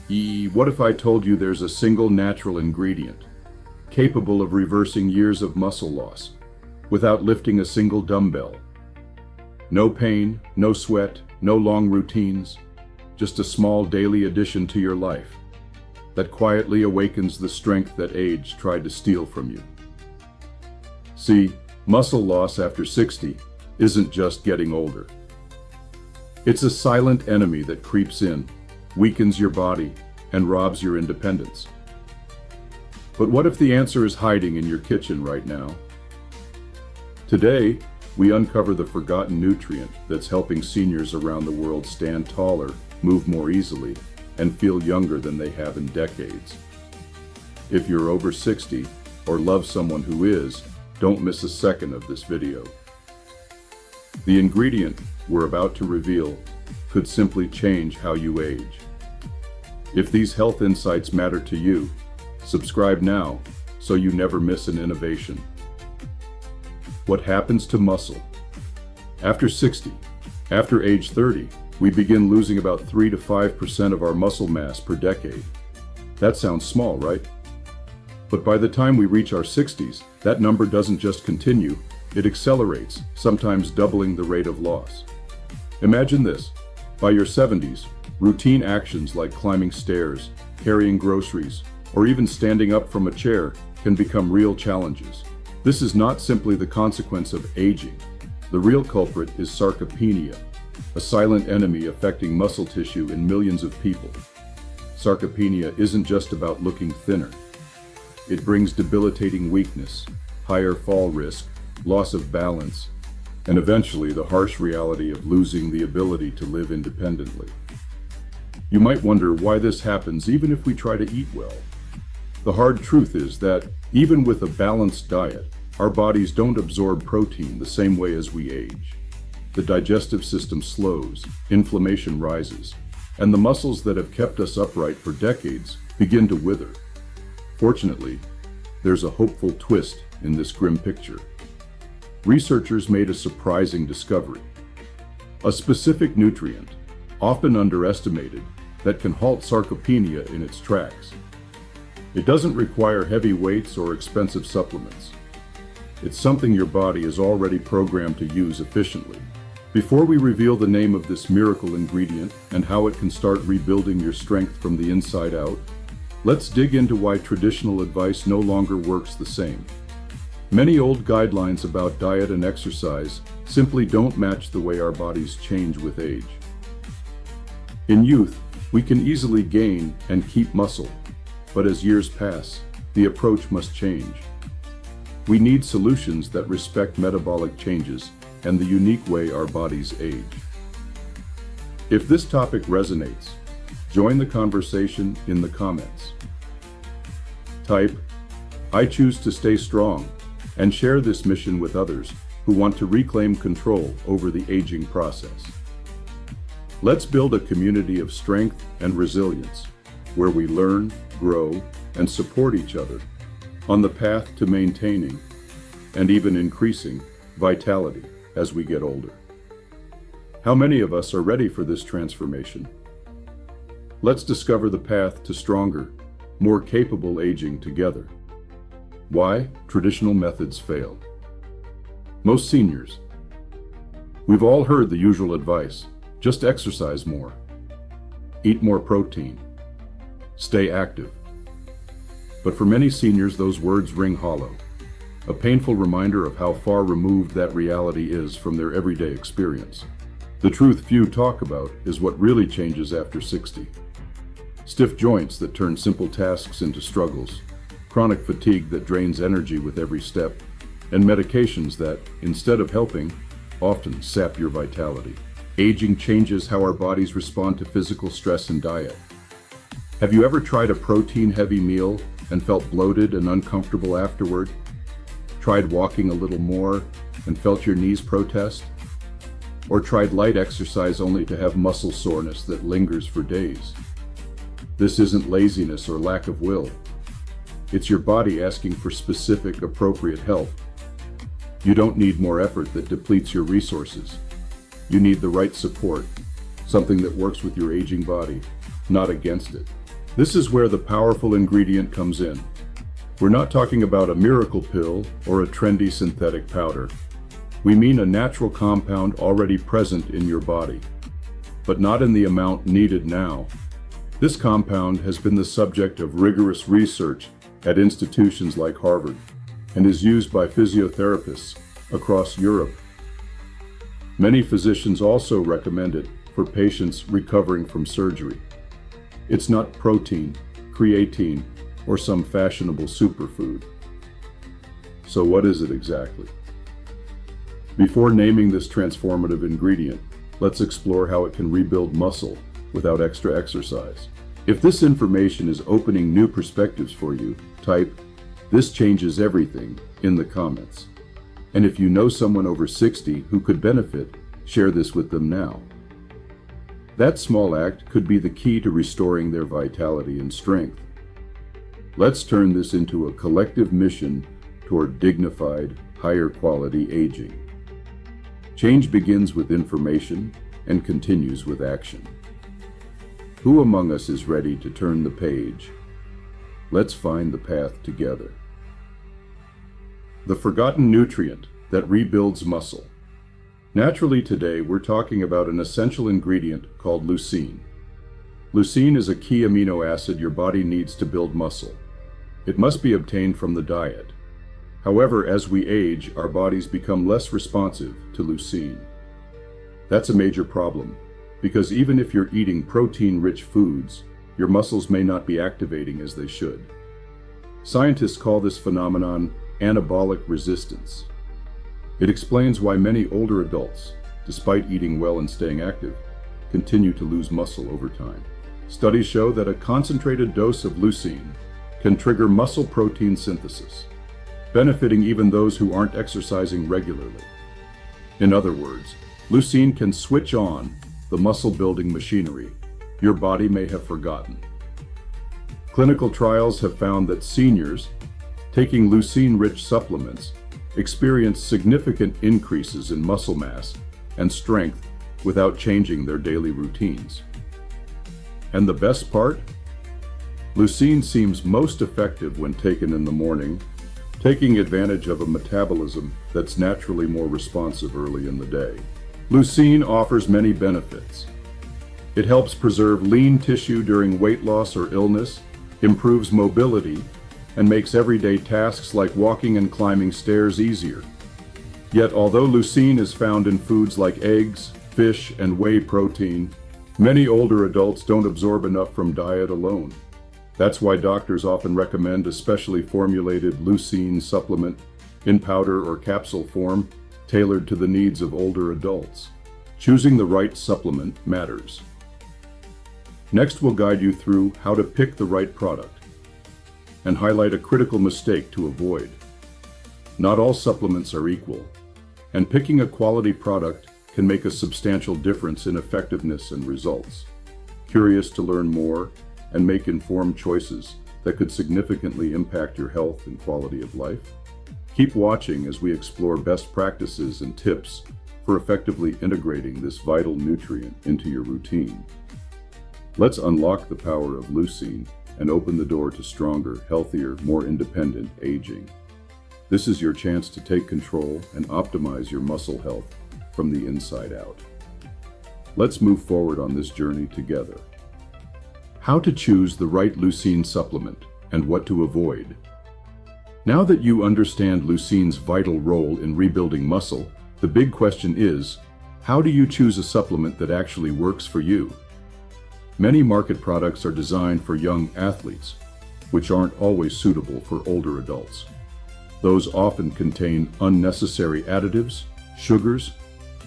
What if I told you there's a single natural ingredient capable of reversing years of muscle loss without lifting a single dumbbell? No pain, no sweat, no long routines, just a small daily addition to your life that quietly awakens the strength that age tried to steal from you. See, muscle loss after 60 isn't just getting older. It's a silent enemy that creeps in, weakens your body, and robs your independence. But what if the answer is hiding in your kitchen right now? Today, we uncover the forgotten nutrient that's helping seniors around the world stand taller, move more easily, and feel younger than they have in decades. If you're over 60 or love someone who is, don't miss a second of this video. The ingredient we're about to reveal could simply change how you age. If these health insights matter to you, subscribe now so you never miss an innovation. What happens to muscle? After 60, after age 30, we begin losing about 3 to 5% of our muscle mass per decade. That sounds small, right? But by the time we reach our 60s, that number doesn't just continue, it accelerates, sometimes doubling the rate of loss. Imagine this: by your 70s, routine actions like climbing stairs, carrying groceries, or even standing up from a chair can become real challenges. This is not simply the consequence of aging. The real culprit is sarcopenia, a silent enemy affecting muscle tissue in millions of people. Sarcopenia isn't just about looking thinner. It brings debilitating weakness, higher fall risk, loss of balance, and eventually the harsh reality of losing the ability to live independently. You might wonder why this happens even if we try to eat well. The hard truth is that even with a balanced diet, our bodies don't absorb protein the same way as we age. The digestive system slows, inflammation rises, and the muscles that have kept us upright for decades begin to wither. Fortunately, there's a hopeful twist in this grim picture. Researchers made a surprising discovery: a specific nutrient, often underestimated, that can halt sarcopenia in its tracks. It doesn't require heavy weights or expensive supplements. It's something your body is already programmed to use efficiently. Before we reveal the name of this miracle ingredient and how it can start rebuilding your strength from the inside out, let's dig into why traditional advice no longer works the same. Many old guidelines about diet and exercise simply don't match the way our bodies change with age. In youth, we can easily gain and keep muscle, but as years pass, the approach must change. We need solutions that respect metabolic changes and the unique way our bodies age. If this topic resonates, join the conversation in the comments. Type, "I choose to stay strong," and share this mission with others who want to reclaim control over the aging process. Let's build a community of strength and resilience, where we learn, grow, and support each other on the path to maintaining and even increasing vitality as we get older. How many of us are ready for this transformation? Let's discover the path to stronger, more capable aging together. Why traditional methods fail. Most seniors, we've all heard the usual advice: just exercise more, eat more protein, stay active. But for many seniors, those words ring hollow, a painful reminder of how far removed that reality is from their everyday experience. The truth few talk about is what really changes after 60. Stiff joints that turn simple tasks into struggles, chronic fatigue that drains energy with every step, and medications that, instead of helping, often sap your vitality. Aging changes how our bodies respond to physical stress and diet. Have you ever tried a protein-heavy meal and felt bloated and uncomfortable afterward? Tried walking a little more and felt your knees protest? Or tried light exercise only to have muscle soreness that lingers for days? This isn't laziness or lack of will. It's your body asking for specific, appropriate help. You don't need more effort that depletes your resources. You need the right support, something that works with your aging body, not against it. This is where the powerful ingredient comes in. We're not talking about a miracle pill or a trendy synthetic powder. We mean a natural compound already present in your body, but not in the amount needed now. This compound has been the subject of rigorous research at institutions like Harvard and is used by physiotherapists across Europe. Many physicians also recommend it for patients recovering from surgery. It's not protein, creatine, or some fashionable superfood. So what is it exactly? Before naming this transformative ingredient, let's explore how it can rebuild muscle without extra exercise. If this information is opening new perspectives for you, type "This changes everything" in the comments. And if you know someone over 60 who could benefit, share this with them now. That small act could be the key to restoring their vitality and strength. Let's turn this into a collective mission toward dignified, higher quality aging. Change begins with information and continues with action. Who among us is ready to turn the page? Let's find the path together. The forgotten nutrient that rebuilds muscle. Naturally, today we're talking about an essential ingredient called leucine. Leucine is a key amino acid your body needs to build muscle. It must be obtained from the diet. However, as we age, our bodies become less responsive to leucine. That's a major problem, because even if you're eating protein-rich foods, your muscles may not be activating as they should. Scientists call this phenomenon anabolic resistance. It explains why many older adults, despite eating well and staying active, continue to lose muscle over time. Studies show that a concentrated dose of leucine can trigger muscle protein synthesis, benefiting even those who aren't exercising regularly. In other words, leucine can switch on the muscle-building machinery your body may have forgotten. Clinical trials have found that seniors taking leucine-rich supplements experience significant increases in muscle mass and strength without changing their daily routines. And the best part? Leucine seems most effective when taken in the morning, taking advantage of a metabolism that's naturally more responsive early in the day. Leucine offers many benefits. It helps preserve lean tissue during weight loss or illness, improves mobility, and makes everyday tasks like walking and climbing stairs easier. Yet, although leucine is found in foods like eggs, fish, and whey protein, many older adults don't absorb enough from diet alone. That's why doctors often recommend a specially formulated leucine supplement in powder or capsule form, tailored to the needs of older adults. Choosing the right supplement matters. Next, we'll guide you through how to pick the right product and highlight a critical mistake to avoid. Not all supplements are equal, and picking a quality product can make a substantial difference in effectiveness and results. Curious to learn more and make informed choices that could significantly impact your health and quality of life? Keep watching as we explore best practices and tips for effectively integrating this vital nutrient into your routine. Let's unlock the power of leucine and open the door to stronger, healthier, more independent aging. This is your chance to take control and optimize your muscle health from the inside out. Let's move forward on this journey together. How to choose the right leucine supplement and what to avoid. Now that you understand leucine's vital role in rebuilding muscle, the big question is, how do you choose a supplement that actually works for you? Many market products are designed for young athletes, which aren't always suitable for older adults. Those often contain unnecessary additives, sugars,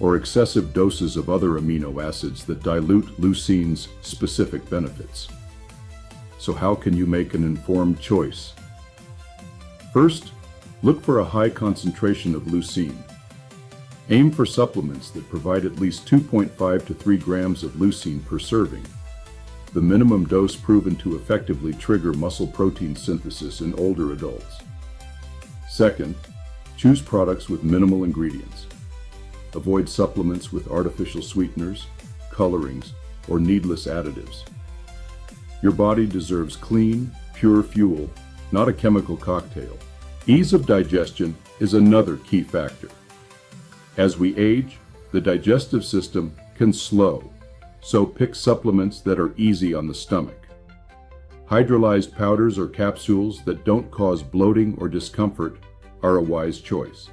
or excessive doses of other amino acids that dilute leucine's specific benefits. So how can you make an informed choice? First, look for a high concentration of leucine. Aim for supplements that provide at least 2.5 to 3 grams of leucine per serving, the minimum dose proven to effectively trigger muscle protein synthesis in older adults. Second, choose products with minimal ingredients. Avoid supplements with artificial sweeteners, colorings, or needless additives. Your body deserves clean, pure fuel, not a chemical cocktail. Ease of digestion is another key factor. As we age, the digestive system can slow, so pick supplements that are easy on the stomach. Hydrolyzed powders or capsules that don't cause bloating or discomfort are a wise choice.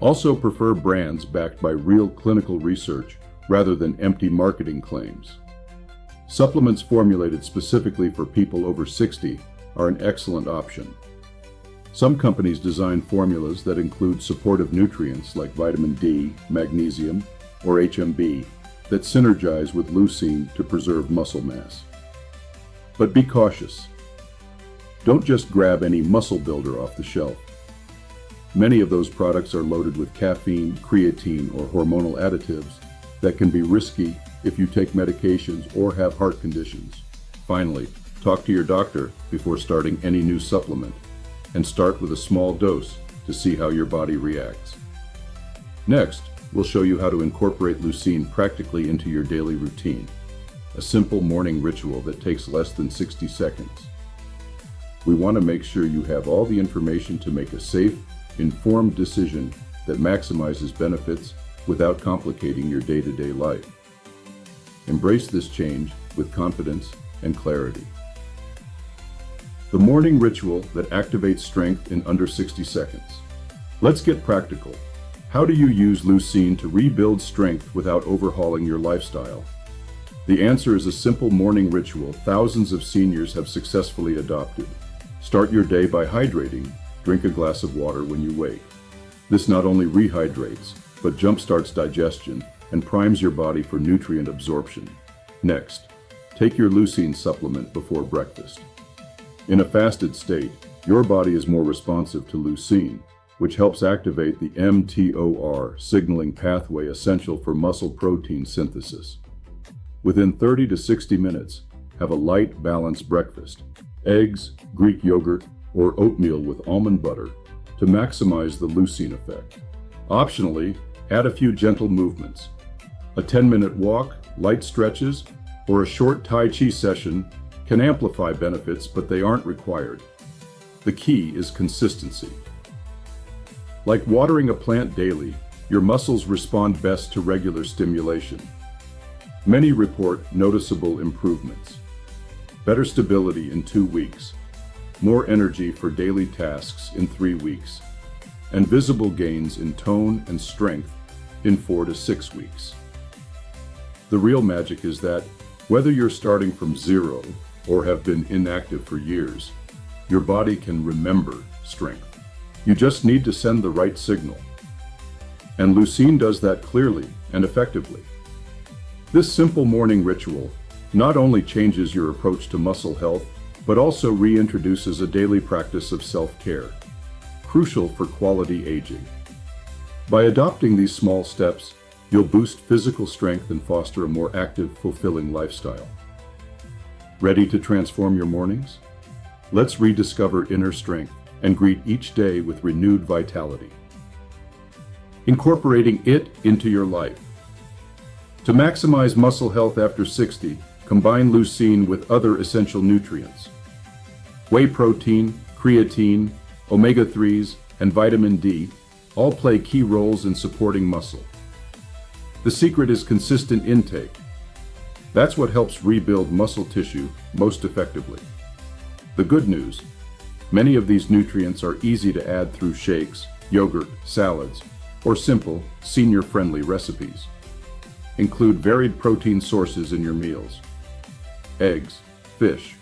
Also prefer brands backed by real clinical research rather than empty marketing claims. Supplements formulated specifically for people over 60 are an excellent option. Some companies design formulas that include supportive nutrients like vitamin D, magnesium, or HMB that synergize with leucine to preserve muscle mass. But be cautious. Don't just grab any muscle builder off the shelf. Many of those products are loaded with caffeine, creatine, or hormonal additives that can be risky if you take medications or have heart conditions. Finally, talk to your doctor before starting any new supplement, and start with a small dose to see how your body reacts. Next, we'll show you how to incorporate leucine practically into your daily routine, a simple morning ritual that takes less than 60 seconds. We want to make sure you have all the information to make a safe, informed decision that maximizes benefits without complicating your day-to-day life. Embrace this change with confidence and clarity. The morning ritual that activates strength in under 60 seconds. Let's get practical. How do you use leucine to rebuild strength without overhauling your lifestyle? The answer is a simple morning ritual thousands of seniors have successfully adopted. Start your day by hydrating. Drink a glass of water when you wake. This not only rehydrates, but jumpstarts digestion and primes your body for nutrient absorption. Next, take your leucine supplement before breakfast. In a fasted state, your body is more responsive to leucine, which helps activate the mTOR signaling pathway essential for muscle protein synthesis. Within 30 to 60 minutes, have a light, balanced breakfast. Eggs, Greek yogurt, or oatmeal with almond butter to maximize the leucine effect. Optionally, add a few gentle movements. A 10-minute walk, light stretches, or a short Tai Chi session can amplify benefits, but they aren't required. The key is consistency. Like watering a plant daily, your muscles respond best to regular stimulation. Many report noticeable improvements. Better stability in 2 weeks, more energy for daily tasks in 3 weeks, and visible gains in tone and strength in 4 to 6 weeks. The real magic is that whether you're starting from zero or have been inactive for years, your body can remember strength. You just need to send the right signal. And leucine does that clearly and effectively. This simple morning ritual not only changes your approach to muscle health, but also reintroduces a daily practice of self-care, crucial for quality aging. By adopting these small steps, you'll boost physical strength and foster a more active, fulfilling lifestyle. Ready to transform your mornings? Let's rediscover inner strength and greet each day with renewed vitality. Incorporating it into your life. To maximize muscle health after 60, combine leucine with other essential nutrients. Whey protein, creatine, omega-3s, and vitamin D all play key roles in supporting muscle. The secret is consistent intake. That's what helps rebuild muscle tissue most effectively. The good news, many of these nutrients are easy to add through shakes, yogurt, salads, or simple, senior-friendly recipes. Include varied protein sources in your meals. Eggs, fish,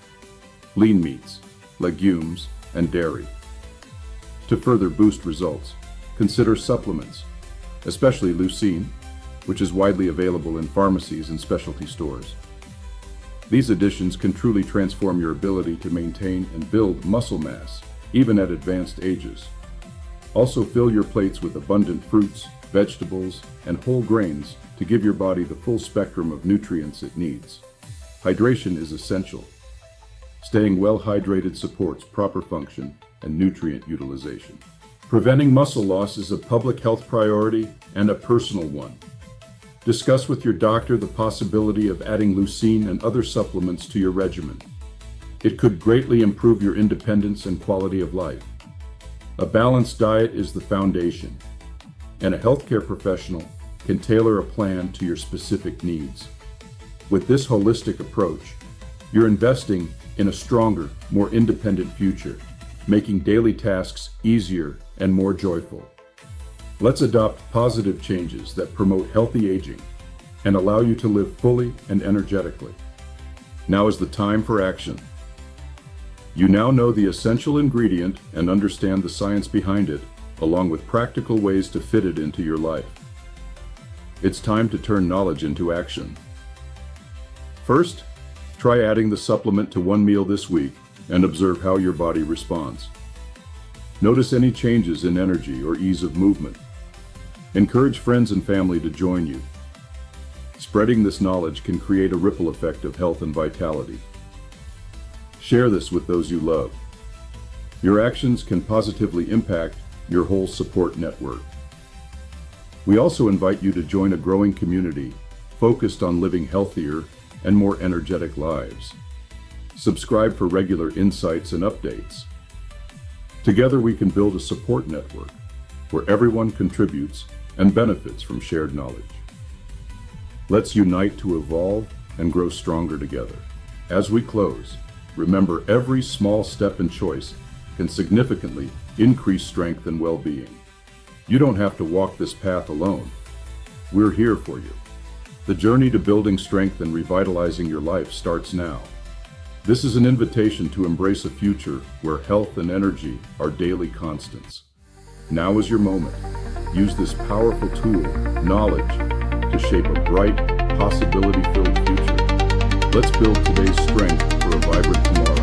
lean meats, legumes, and dairy. To further boost results, consider supplements, especially leucine, which is widely available in pharmacies and specialty stores. These additions can truly transform your ability to maintain and build muscle mass, even at advanced ages. Also, fill your plates with abundant fruits, vegetables, and whole grains to give your body the full spectrum of nutrients it needs. Hydration is essential. Staying well hydrated supports proper function and nutrient utilization. Preventing muscle loss is a public health priority and a personal one. Discuss with your doctor the possibility of adding leucine and other supplements to your regimen. It could greatly improve your independence and quality of life. A balanced diet is the foundation, and a healthcare professional can tailor a plan to your specific needs. With this holistic approach, you're investing in a stronger, more independent future, making daily tasks easier and more joyful. Let's adopt positive changes that promote healthy aging and allow you to live fully and energetically. Now is the time for action. You now know the essential ingredient and understand the science behind it, along with practical ways to fit it into your life. It's time to turn knowledge into action. First, try adding the supplement to one meal this week and observe how your body responds. Notice any changes in energy or ease of movement. Encourage friends and family to join you. Spreading this knowledge can create a ripple effect of health and vitality. Share this with those you love. Your actions can positively impact your whole support network. We also invite you to join a growing community focused on living healthier and more energetic lives. Subscribe for regular insights and updates. Together we can build a support network where everyone contributes and benefits from shared knowledge. Let's unite to evolve and grow stronger together. As we close, remember every small step and choice can significantly increase strength and well-being. You don't have to walk this path alone. We're here for you. The journey to building strength and revitalizing your life starts now. This is an invitation to embrace a future where health and energy are daily constants. Now is your moment. Use this powerful tool, knowledge, to shape a bright, possibility-filled future. Let's build today's strength for a vibrant tomorrow.